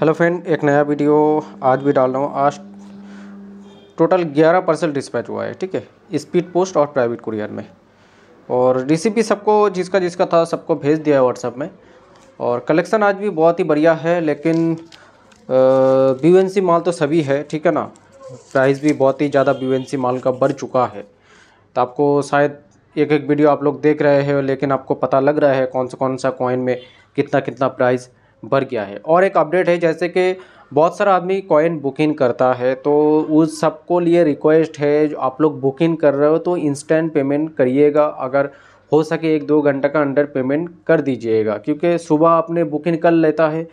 Hello friend, एक नया video आज भी डाल रहा हूँ। आज टोटल 11 पार्सल डिस्पैच हुआ है, ठीक है, स्पीड पोस्ट और प्राइवेट कुरियर में। और रिसिपी सबको जिसका जिसका था सबको भेज दिया है व्हाट्सएप में। और कलेक्शन आज भी बहुत ही बढ़िया है, लेकिन BUNC माल तो सभी है, ठीक है ना। प्राइस भी बहुत ही ज़्यादा BUNC माल का बढ़ चुका है। तो आपको शायद एक एक वीडियो आप लोग देख रहे हैं, लेकिन आपको पता लग रहा है कौन सा कॉइन में कितना कितना प्राइस बढ़ गया है। और एक अपडेट है, जैसे कि बहुत सारा आदमी कॉइन बुकिंग करता है, तो उस सबको लिए रिक्वेस्ट है, जो आप लोग बुकिंग कर रहे हो तो इंस्टेंट पेमेंट करिएगा। अगर हो सके 1-2 घंटे का अंडर पेमेंट कर दीजिएगा, क्योंकि सुबह आपने बुकिंग कर लेता है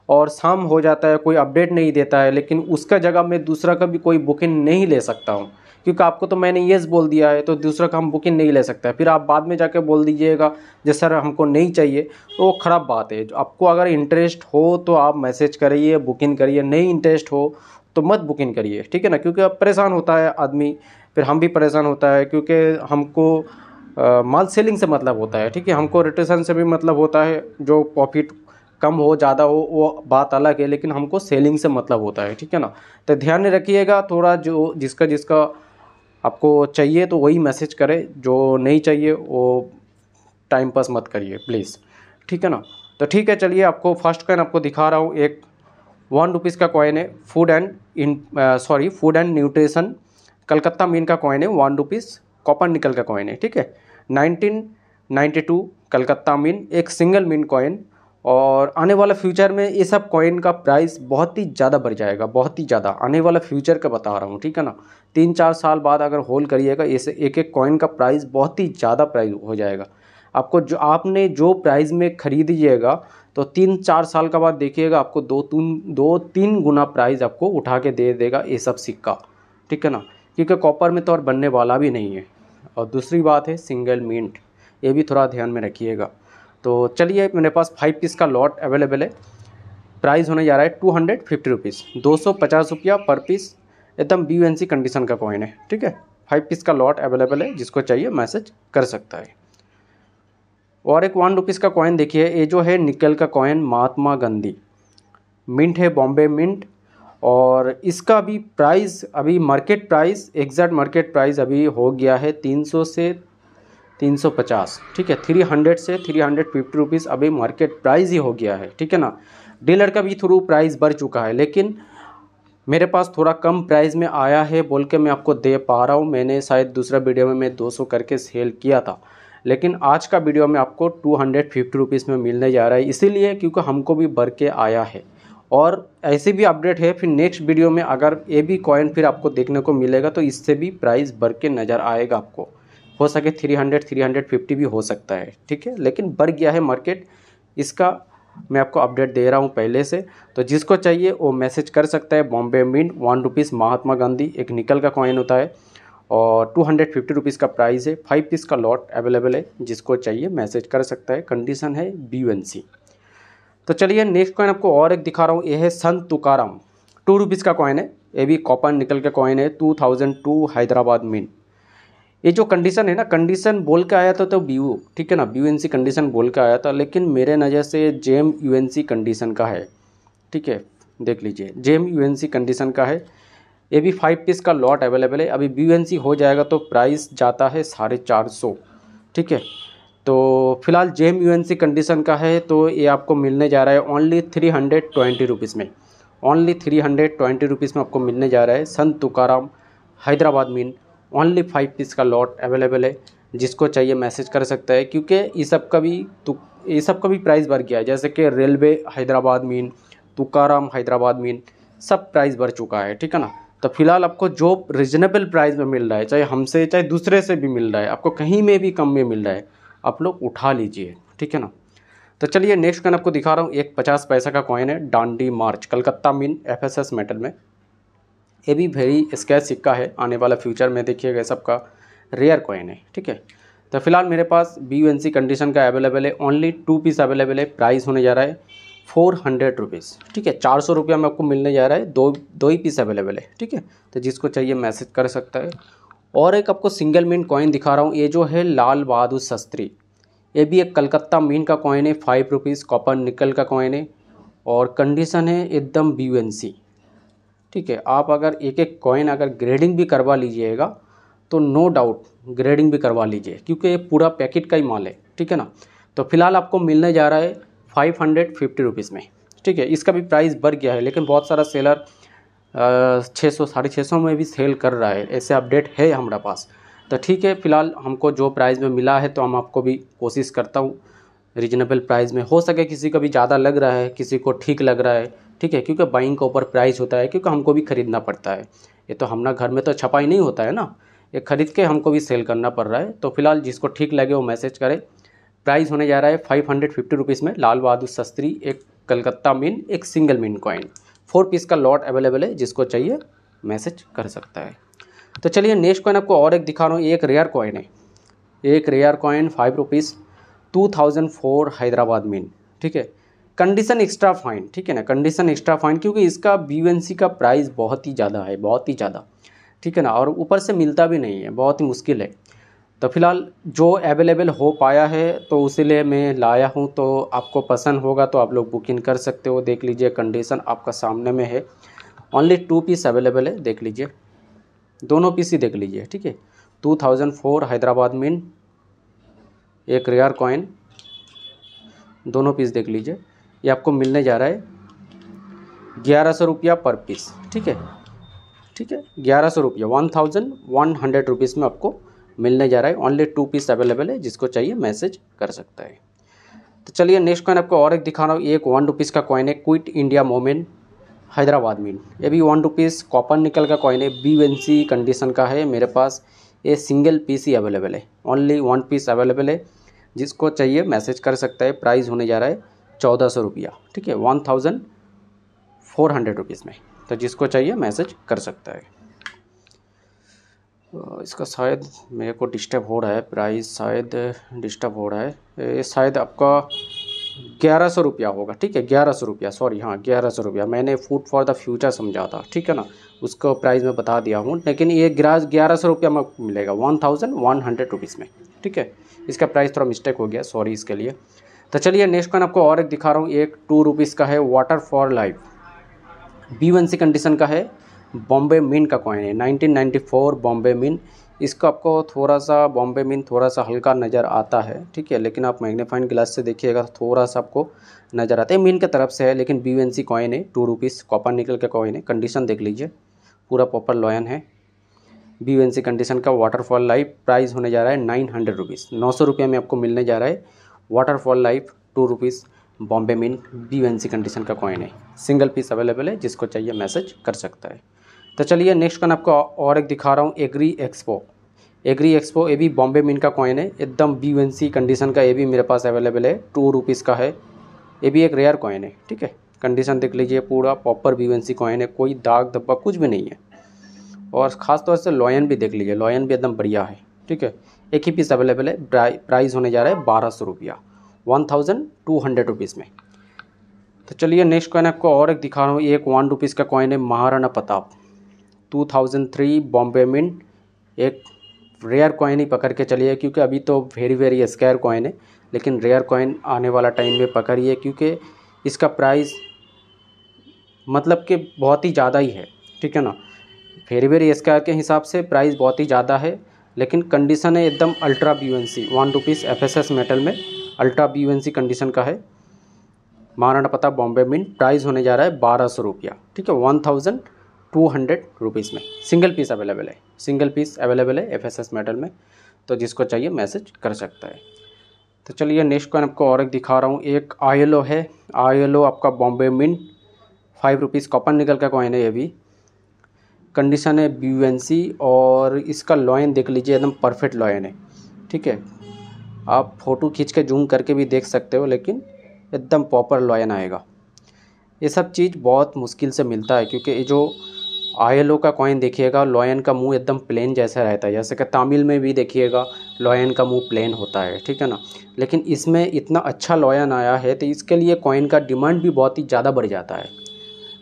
और शाम हो जाता है, कोई अपडेट नहीं देता है, लेकिन उसका जगह मैं दूसरा का भी कोई बुकिंग नहीं ले सकता हूँ, क्योंकि आपको तो मैंने येस बोल दिया है, तो दूसरा का हम बुकिंग नहीं ले सकता है। फिर आप बाद में जाके बोल दीजिएगा जो सर हमको नहीं चाहिए, तो वो ख़राब बात है। आपको अगर इंटरेस्ट हो तो आप मैसेज करिए, बुकिंग करिए। नहीं इंटरेस्ट हो तो मत बुकिंग करिए, ठीक है ना, क्योंकि अब परेशान होता है आदमी, फिर हम भी परेशान होता है, क्योंकि हमको माल सेलिंग से मतलब होता है, ठीक है। हमको रोटेशन से भी मतलब होता है, जो प्रॉफिट कम हो ज़्यादा हो वो बात अलग है, लेकिन हमको सेलिंग से मतलब होता है, ठीक है ना। तो ध्यान में रखिएगा थोड़ा, जो जिसका जिसका आपको चाहिए तो वही मैसेज करें, जो नहीं चाहिए वो टाइम पास मत करिए प्लीज़, ठीक है ना। तो ठीक है, चलिए आपको फर्स्ट कॉइन आपको दिखा रहा हूँ। एक 1 रुपीज़ का कॉइन है, food and nutrition Calcutta mean का कॉइन है। 1 रुपीज़ कॉपर निकल का कॉइन है, ठीक है। 1992 कलकत्ता मीन, एक सिंगल मीन कॉइन। और आने वाला फ्यूचर में ये सब कॉइन का प्राइस बहुत ही ज़्यादा बढ़ जाएगा, बहुत ही ज़्यादा। आने वाला फ्यूचर का बता रहा हूँ, ठीक है ना। 3-4 साल बाद अगर होल्ड करिएगा, ऐसे एक एक कॉइन का प्राइस बहुत ही ज़्यादा प्राइस हो जाएगा। आपको जो आपने जो प्राइस में खरीदिएगा, तो 3-4 साल का बाद देखिएगा आपको 2-3 गुना प्राइस आपको उठा के दे देगा ये सब सिक्का, ठीक है ना, क्योंकि कॉपर में तो और बनने वाला भी नहीं है। और दूसरी बात है सिंगल मिंट, ये भी थोड़ा ध्यान में रखिएगा। तो चलिए, मेरे पास 5 पीस का लॉट अवेलेबल है। प्राइस होने जा रहा है 250 रुपीज़, 250 रुपया पर पीस। एकदम BUNC कंडीशन का कॉइन है, ठीक है। 5 पीस का लॉट अवेलेबल है, जिसको चाहिए मैसेज कर सकता है। और एक 1 रुपीज़ का कॉइन देखिए, ये जो है निकल का कॉइन, महात्मा गांधी मिंट है, बॉम्बे मिंट। और इसका भी प्राइस अभी market price, exact market price अभी हो गया है 300 से 350, ठीक है। 300 से 350 रुपीज़ अभी मार्केट प्राइस ही हो गया है, ठीक है ना। डीलर का भी थ्रू प्राइस बढ़ चुका है, लेकिन मेरे पास थोड़ा कम प्राइस में आया है बोल के मैं आपको दे पा रहा हूँ। मैंने शायद दूसरा वीडियो में मैं 200 करके सेल किया था, लेकिन आज का वीडियो में आपको 250 रुपीज़ में मिलने जा रहा है, इसीलिए क्योंकि हमको भी बढ़ के आया है। और ऐसे भी अपडेट है, फिर नेक्स्ट वीडियो में अगर ये भी कॉइन फिर आपको देखने को मिलेगा, तो इससे भी प्राइस बढ़ के नज़र आएगा आपको। हो सके 300-350 भी हो सकता है, ठीक है, लेकिन बढ़ गया है मार्केट। इसका मैं आपको अपडेट दे रहा हूँ पहले से। तो जिसको चाहिए वो मैसेज कर सकता है। बॉम्बे मिंट 1 रुपीज़ महात्मा गांधी, एक निकल का कॉइन होता है, और 250 रुपीज़ का प्राइस है। 5 पीस का लॉट अवेलेबल है, जिसको चाहिए मैसेज कर सकता है। कंडीशन है BUNC। तो चलिए नेक्स्ट कॉइन आपको और एक दिखा रहा हूँ। ये है संत तुकाराम, 2 रुपीज़ का कॉइन है। ये भी कॉपर निकल का कॉइन है, 2002 हैदराबाद मिंट। ये जो कंडीशन है ना, कंडीशन बोल के आया था तो BU, ठीक है ना, BUNC कंडीशन बोल के आया था, लेकिन मेरे नज़र से JM UNC कंडीशन का है, ठीक है। देख लीजिए, JM UNC कंडीशन का है। ये भी 5 पीस का लॉट अवेलेबल है। अभी BUNC हो जाएगा तो प्राइस जाता है 450, ठीक है। तो फिलहाल JM UNC कंडीशन का है, तो ये आपको मिलने जा रहा है ओनली 320 रुपीज़ में। ओनली 320 रुपीज़ में आपको मिलने जा रहा है Sant Tukaram Hyderabad mint. Only 5 piece का लॉट अवेलेबल है, जिसको चाहिए मैसेज कर सकता है, क्योंकि ये सब का भी प्राइस बढ़ गया है। जैसे कि railway Hyderabad mean, Tukaram Hyderabad mean, सब प्राइस बढ़ चुका है, ठीक है ना। तो फिलहाल आपको जो रिजनेबल प्राइस में मिल रहा है, चाहे हमसे चाहे दूसरे से भी मिल रहा है, आपको कहीं में भी कम में मिल रहा है, आप लोग उठा लीजिए, ठीक है ना। तो चलिए नेक्स्ट कॉइन आपको दिखा रहा हूँ। एक 50 पैसा का कॉइन है, डांडी मार्च कलकत्ता मीन, FSS मेटल में। ये भी वेरी स्कैच सिक्का है, आने वाला फ्यूचर में देखिएगा सबका रेयर कॉइन है, ठीक है। तो फिलहाल मेरे पास BUNC कंडीशन का अवेलेबल है। ओनली 2 पीस अवेलेबल है। प्राइस होने जा रहा है 400 रुपीज़, ठीक है। 400 रुपया में आपको मिलने जा रहा है। दो ही पीस अवेलेबल है, ठीक है। तो जिसको चाहिए मैसेज कर सकता है। और एक आपको सिंगल मिंट कॉइन दिखा रहा हूँ। ये जो है लाल बहादुर शास्त्री, ये भी एक कलकत्ता मीन का कॉइन है। 5 रुपीज़ कॉपर निकल का कॉइन है। और कंडीशन है एकदम BUNC, ठीक है। आप अगर एक एक कॉइन अगर ग्रेडिंग भी करवा लीजिएगा तो नो डाउट ग्रेडिंग भी करवा लीजिए, क्योंकि ये पूरा पैकेट का ही माल है, ठीक है ना। तो फिलहाल आपको मिलने जा रहा है 550 रुपीज़ में, ठीक है। इसका भी प्राइस बढ़ गया है, लेकिन बहुत सारा सेलर 600 650 में भी सेल कर रहा है, ऐसे अपडेट है हमारे पास। तो ठीक है, फ़िलहाल हमको जो प्राइस में मिला है तो हम आपको भी कोशिश करता हूँ रीजनेबल प्राइस में। हो सके किसी का भी ज़्यादा लग रहा है, किसी को ठीक लग रहा है, ठीक है, क्योंकि बाइंग के ऊपर प्राइस होता है, क्योंकि हमको भी ख़रीदना पड़ता है। ये तो हमारा घर में तो छपाई नहीं होता है ना, ये ख़रीद के हमको भी सेल करना पड़ रहा है। तो फिलहाल जिसको ठीक लगे वो मैसेज करे। प्राइस होने जा रहा है 550 रुपीज़ में लाल बहादुर शास्त्री, एक कलकत्ता मिन, एक सिंगल मिन कॉइन। 4 पीस का लॉट अवेलेबल है, जिसको चाहिए मैसेज कर सकता है। तो चलिए नेक्स्ट कॉइन आपको और एक दिखा रहा हूँ। एक रेयर कॉइन है, एक रेयर कॉइन 5 रुपीज़ 2004 हैदराबाद मिन, ठीक है। कंडीशन एक्स्ट्रा फाइन, ठीक है ना, कंडीशन एक्स्ट्रा फाइन, क्योंकि इसका BUNC का प्राइस बहुत ही ज़्यादा है, बहुत ही ज़्यादा, ठीक है ना, और ऊपर से मिलता भी नहीं है, बहुत ही मुश्किल है। तो फिलहाल जो अवेलेबल हो पाया है तो उसीलिए मैं लाया हूँ। तो आपको पसंद होगा तो आप लोग बुकिंग कर सकते हो। देख लीजिए कंडीशन आपका सामने में है, ओनली 2 पीस अवेलेबल है, देख लीजिए, दोनों पीस ही देख लीजिए, ठीक है। 2004 हैदराबाद मिन, एक रेयर कॉइन, दोनों पीस देख लीजिए। ये आपको मिलने जा रहा है 1100 रुपया पर पीस, ठीक है, ठीक है, 1100 रुपया 1100 रुपीज़ में आपको मिलने जा रहा है। ओनली 2 पीस अवेलेबल है, जिसको चाहिए मैसेज कर सकता है। तो चलिए नेक्स्ट कॉइन आपको और एक दिखा रहा हूँ। एक 1 रुपीज़ का कॉइन है, क्विट इंडिया मोमेंट हैदराबाद मिन। ये भी 1 रुपीज़ कॉपर निकल का कॉइन है, BUNC कंडीशन का है मेरे पास। ये सिंगल पीस ही अवेलेबल है, ओनली 1 पीस अवेलेबल है, जिसको चाहिए मैसेज कर सकता है। प्राइस होने जा रहा है 1400 रुपया, ठीक है, 1400 रुपीज़ में। तो जिसको चाहिए मैसेज कर सकता है। इसका शायद मेरे को डिस्टर्ब हो रहा है, प्राइस शायद डिस्टर्ब हो रहा है। ये शायद आपका 1100 रुपया होगा, ठीक है, 1100 रुपया, सॉरी, हाँ 1100 रुपया। मैंने फूड फॉर द फ्यूचर समझा था, ठीक है ना, उसको प्राइस में बता दिया हूँ, लेकिन ये 1100 रुपया में मिलेगा 1100 रुपीज़ में, ठीक है। इसका प्राइस थोड़ा मिस्टेक हो गया, सॉरी इसके लिए। तो चलिए नेक्स्ट कॉइन आपको और एक दिखा रहा हूँ। एक 2 रुपीज़ का है, water for life, BUNC condition का है, बॉम्बे मिन का कॉइन है, 1994 बॉम्बे मिन। इसका आपको थोड़ा सा बॉम्बे मिन थोड़ा सा हल्का नज़र आता है, ठीक है, लेकिन आप मैग्नीफाइंग ग्लास से देखिएगा तो थोड़ा सा आपको नज़र आता है। मिन की तरफ से है, लेकिन BUNC कॉइन है, 2 रुपीज़ कॉपर निकल का कॉइन है। कंडीशन देख लीजिए, पूरा प्रॉपर लॉयन है, BUNC कंडीशन का वाटरफॉल लाइफ। प्राइस होने जा रहा है 900 रुपीज़, 900 रुपये में आपको मिलने जा रहा है वाटरफॉल लाइफ, 2 रुपीज़ बॉम्बे मिन, BUNC कंडीशन का कॉइन है। सिंगल पीस अवेलेबल है, जिसको चाहिए मैसेज कर सकता है। तो चलिए नेक्स्ट कॉइन आपको और एक दिखा रहा हूँ। एग्री एक्सपो, एग्री एक्सपो, ये भी बॉम्बे मिन का कॉइन है, एकदम BUNC कंडीशन का। ये भी मेरे पास अवेलेबल है, 2 रुपीज़ का है। ये भी एक रेयर कॉइन है, ठीक है। कंडीशन देख लीजिए, पूरा प्रॉपर BUNC कॉइन है, कोई दाग धब्बा कुछ भी नहीं है। और ख़ास तौर से लॉयन भी देख लीजिए, लॉयन भी एकदम बढ़िया है, ठीक है। एक ही पीस अवेलेबल है। प्राइस होने जा रहा है 1200 रुपया, 1200 रुपीज़ में। तो चलिए नेक्स्ट कॉइन आपको और एक दिखा रहा हूँ। एक 1 रुपीज़ का कॉइन है, महाराणा प्रताप, 2003 बॉम्बे मिंट। एक रेयर कॉइन ही पकड़ के चलिए, क्योंकि अभी तो वेरी स्केयर कॉइन है, लेकिन रेयर कॉइन आने वाला टाइम में पकड़िए, क्योंकि इसका प्राइस मतलब कि बहुत ही ज़्यादा ही है, ठीक है ना। वेरी स्केयर के हिसाब से प्राइस बहुत ही ज़्यादा है, लेकिन कंडीशन है एकदम ultra BUNC, 1 rupees FSS metal में अल्ट्रा BUNC कंडीशन का है, महाराणा प्रताप बॉम्बे मिंट। प्राइस होने जा रहा है 1200 रुपया, ठीक है, 1200 रुपीज़ में। सिंगल पीस अवेलेबल है, सिंगल पीस अवेलेबल है FSS मेटल में, तो जिसको चाहिए मैसेज कर सकता है। तो चलिए नेक्स्ट कॉइन आपको और एक दिखा रहा हूँ। एक ILO है, ILO आपका Bombay mint, 5 rupees copper nickel का कॉइन है। ये भी कंडीशन है BUNC, और इसका लॉयन देख लीजिए, एकदम परफेक्ट लॉयन है, ठीक है। आप फ़ोटो खींच के जूम करके भी देख सकते हो, लेकिन एकदम प्रॉपर लॉयन आएगा। ये सब चीज़ बहुत मुश्किल से मिलता है, क्योंकि ये जो ILO का कॉइन देखिएगा, लॉयन का मुंह एकदम प्लेन जैसा रहता है, जैसे कि तमिल में भी देखिएगा लॉयन का मुंह प्लेन होता है, ठीक है ना। लेकिन इसमें इतना अच्छा लॉयन आया है, तो इसके लिए कॉइन का डिमांड भी बहुत ही ज़्यादा बढ़ जाता है।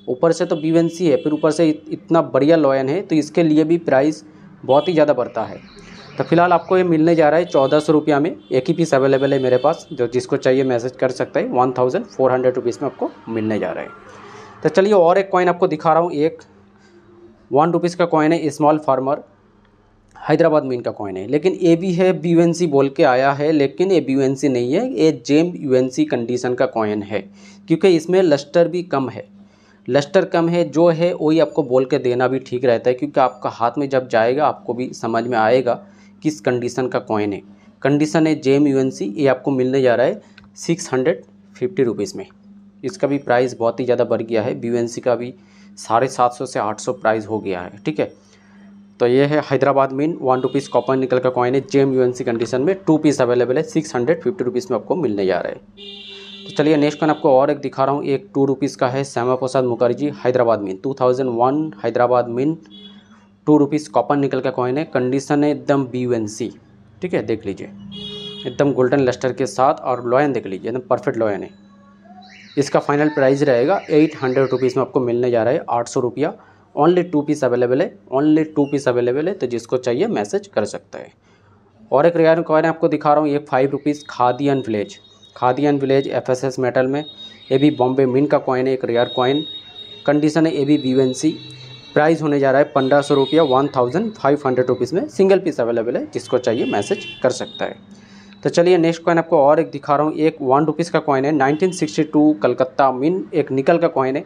ऊपर से तो BUNC है, फिर ऊपर से इतना बढ़िया लॉयन है, तो इसके लिए भी प्राइस बहुत ही ज़्यादा बढ़ता है। तो फिलहाल आपको ये मिलने जा रहा है 1400 रुपया में। एक ही पीस अवेलेबल है मेरे पास, जो जिसको चाहिए मैसेज कर सकता है। 1400 रुपीज़ में आपको मिलने जा रहा है। तो चलिए और एक कॉइन आपको दिखा रहा हूँ। एक 1 रुपीज़ का कॉइन है, स्मॉल फार्मर, हैदराबाद मिंट का कॉइन है, लेकिन ये भी है BUNC बोल के आया है, लेकिन ये BUNC नहीं है, ये जेम UNC कंडीशन का कॉइन है, क्योंकि इसमें लस्टर भी कम है। लस्टर कम है जो है वही आपको बोल के देना भी ठीक रहता है, क्योंकि आपका हाथ में जब जाएगा आपको भी समझ में आएगा किस कंडीशन का कॉइन है। कंडीशन है जेम UNC। ये आपको मिलने जा रहा है 650 रुपीज़ में। इसका भी प्राइस बहुत ही ज़्यादा बढ़ गया है। BUNC का भी 750 से 800 प्राइस हो गया है, ठीक है। तो ये है Hyderabad mint 1 rupees copper nickel का कॉइन है, जेम UNC कंडीशन में। 2 पीस अवेलेबल है, 650 रुपीज़ में आपको मिलने जा रहा है। तो चलिए नेक्स्ट कॉइन आपको और एक दिखा रहा हूँ। एक 2 रुपीज़ का है, Shyama Prasad Mukherjee Hyderabad mint 2001 Hyderabad mint 2 rupees copper nickel का कॉइन है। कंडीशन है एकदम BUNC, ठीक है। देख लीजिए एकदम गोल्डन लस्टर के साथ, और लॉयन देख लीजिए एकदम परफेक्ट लॉयन है। इसका फाइनल प्राइस रहेगा 800 रुपीज़ में आपको मिलने जा रहा है, 800 रुपया। ओनली 2 पीस अवेलेबल है, ओनली 2 पीस अवेलेबल है, तो जिसको चाहिए मैसेज कर सकता है। और एक रेयर कॉइन आपको दिखा रहा हूँ। ये 5 rupees khadi and village FSS metal में। ये भी बॉम्बे मिंट का कॉइन है, एक रेयर कॉइन। कंडीशन है ये भी BUNC। प्राइस होने जा रहा है 1500 रुपया, 1500 रुपीज़ में। सिंगल पीस अवेलेबल है, जिसको चाहिए मैसेज कर सकता है। तो चलिए नेक्स्ट कॉइन आपको और एक दिखा रहा हूँ। एक 1 रुपीज़ का कॉइन है, 1962 कलकत्ता मिंट, एक निकल का कॉइन है।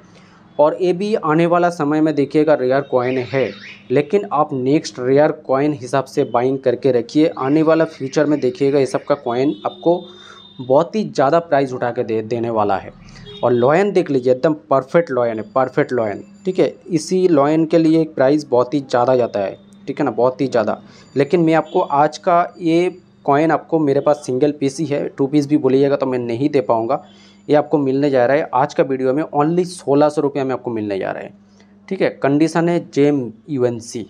और ये भी आने वाला समय में देखिएगा रेयर कॉइन है, लेकिन आप नेक्स्ट रेयर कॉइन हिसाब से बाइंग करके रखिए। आने वाला फ्यूचर में देखिएगा ये सब का कॉइन आपको बहुत ही ज़्यादा प्राइस उठा के देने वाला है। और लॉयन देख लीजिए एकदम परफेक्ट लॉयन है, परफेक्ट लॉयन, ठीक है। इसी लॉयन के लिए प्राइस बहुत ही ज़्यादा जाता है, ठीक है ना, बहुत ही ज़्यादा। लेकिन मैं आपको आज का ये कॉइन आपको मेरे पास सिंगल पीस ही है, 2 पीस भी बोलिएगा तो मैं नहीं दे पाऊँगा। ये आपको मिलने जा रहा है आज का वीडियो में ओनली 1600 रुपया में आपको मिलने जा रहा है, ठीक है। कंडीशन है जेम UNC,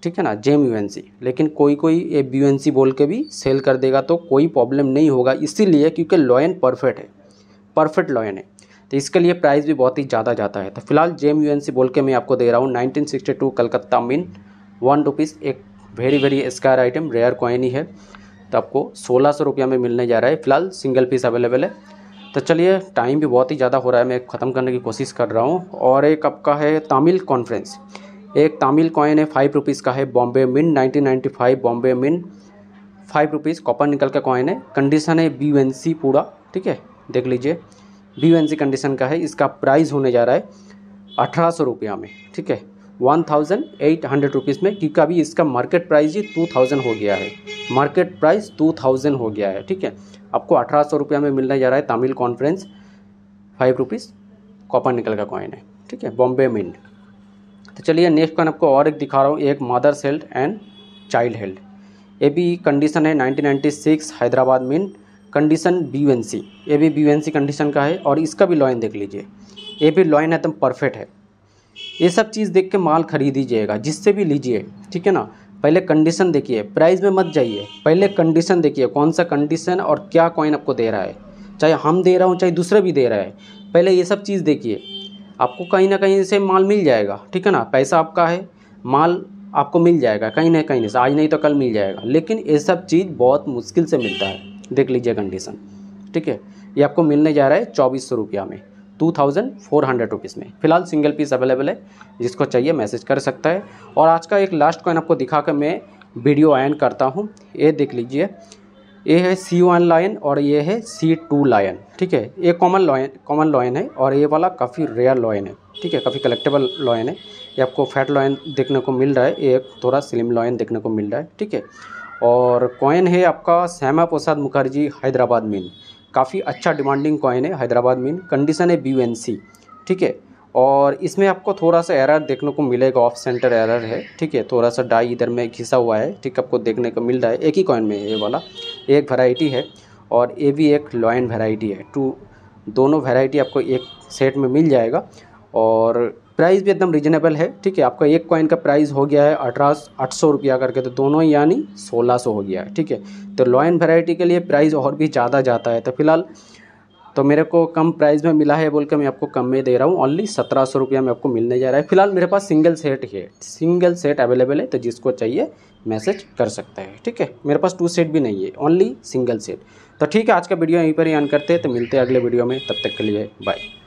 ठीक है ना, जेम UNC। लेकिन कोई ये BUNC बोल के भी सेल कर देगा तो कोई प्रॉब्लम नहीं होगा, इसीलिए क्योंकि लॉयन परफेक्ट है, परफेक्ट लॉयन है, तो इसके लिए प्राइस भी बहुत ही ज़्यादा जाता है। तो फिलहाल जेम UNC बोल के मैं आपको दे रहा हूँ 1962 कलकत्ता मिंट 1 रुपीज़, एक very scarce item rare coin ही है। तो आपको 1600 रुपया में मिलने जा रहा है, फिलहाल सिंगल पीस अवेलेबल है। तो चलिए टाइम भी बहुत ही ज़्यादा हो रहा है, मैं ख़त्म करने की कोशिश कर रहा हूँ। और एक आपका है तामिल कॉन्फ्रेंस, एक तामिल कॉइन है 5 रुपीज़ का है, Bombay mint 1995 Bombay mint 5 rupees copper nickel का कॉइन है। कंडीशन है BUNC पूरा, ठीक है, देख लीजिए BUNC कंडीशन का है। इसका प्राइस होने जा रहा है 1800 रुपया में, ठीक है, 1800 रुपीज़ में, क्योंकि अभी इसका मार्केट प्राइस ही 2000 हो गया है, मार्केट प्राइस 2000 हो गया है, ठीक है। आपको 1800 रुपया में मिलने जा रहा है तामिल कॉन्फ्रेंस 5 रुपीज़ कॉपर निकल का कॉइन है, ठीक है, बॉम्बे मिंट। तो चलिए नेक्स्ट कॉइन आपको और एक दिखा रहा हूँ। एक mothers health and child health, ये भी कंडीशन है 1996 हैदराबाद मिंट, कंडीशन BUNC, ये भी BUNC कंडीशन का है। और इसका भी लॉयन देख लीजिए, ये भी लॉयन एकदम परफेक्ट है। ये सब चीज़ देख के माल खरीद दीजिएगा, जिससे भी लीजिए, ठीक है ना। पहले कंडीशन देखिए, प्राइस में मत जाइए, पहले कंडीशन देखिए कौन सा कंडीशन और क्या कॉइन आपको दे रहा है, चाहे हम दे रहा हूँ चाहे दूसरे भी दे रहा है। पहले ये सब चीज़ देखिए, आपको कहीं ना कहीं से माल मिल जाएगा, ठीक है ना। पैसा आपका है, माल आपको मिल जाएगा कहीं ना कहीं से, आज नहीं तो कल मिल जाएगा। लेकिन ये सब चीज़ बहुत मुश्किल से मिलता है, देख लीजिए कंडीशन, ठीक है। ये आपको मिलने जा रहा है 2400 रुपया में, 2400 रुपीज़ में। फिलहाल सिंगल पीस अवेलेबल है, जिसको चाहिए मैसेज कर सकता है। और आज का एक लास्ट कॉइन आपको दिखा कर मैं वीडियो एंड करता हूँ। ये देख लीजिए, ये है C1 लॉयन और ये है C2 लॉयन, ठीक है। ये कॉमन लॉयन है और ये वाला काफ़ी रेयर लॉयन है, ठीक है, काफ़ी कलेक्टेबल लॉयन है। ये आपको फैट लॉयन देखने को मिल रहा है, ये थोड़ा स्लिम लॉयन देखने को मिल रहा है, ठीक है। और कॉइन है आपका श्यामा प्रसाद मुखर्जी हैदराबाद मिंट, काफ़ी अच्छा डिमांडिंग कॉइन है हैदराबाद मिंट। कंडीशन है BUNC, ठीक है। और इसमें आपको थोड़ा सा एरर देखने को मिलेगा, ऑफ सेंटर एरर है, ठीक है, थोड़ा सा डाई इधर में घिसा हुआ है, ठीक, आपको देखने को मिल रहा है। एक ही कॉइन में ये वाला एक वैरायटी है और ये भी एक लॉयन वैरायटी है, दोनों वैरायटी आपको एक सेट में मिल जाएगा। और प्राइस भी एकदम रीजनेबल है, ठीक है। आपका एक कॉइन का प्राइस हो गया है 1800 रुपया करके, तो दोनों यानी 1600 हो गया है, ठीक है। तो लॉयन वैरायटी के लिए प्राइस और भी ज़्यादा जाता है। तो फिलहाल तो मेरे को कम प्राइस में मिला है बोल के मैं आपको कम में दे रहा हूँ। ओनली 1700 रुपया में आपको मिलने जा रहा है। फिलहाल मेरे पास सिंगल सेट ही है, सिंगल सेट अवेलेबल है, तो जिसको चाहिए मैसेज कर सकता है, ठीक है। मेरे पास 2 सेट भी नहीं है, ओनली सिंगल सेट। तो ठीक है, आज का वीडियो यहीं पर ही एंड करते हैं, तो मिलते हैं अगले वीडियो में, तब तक के लिए बाय।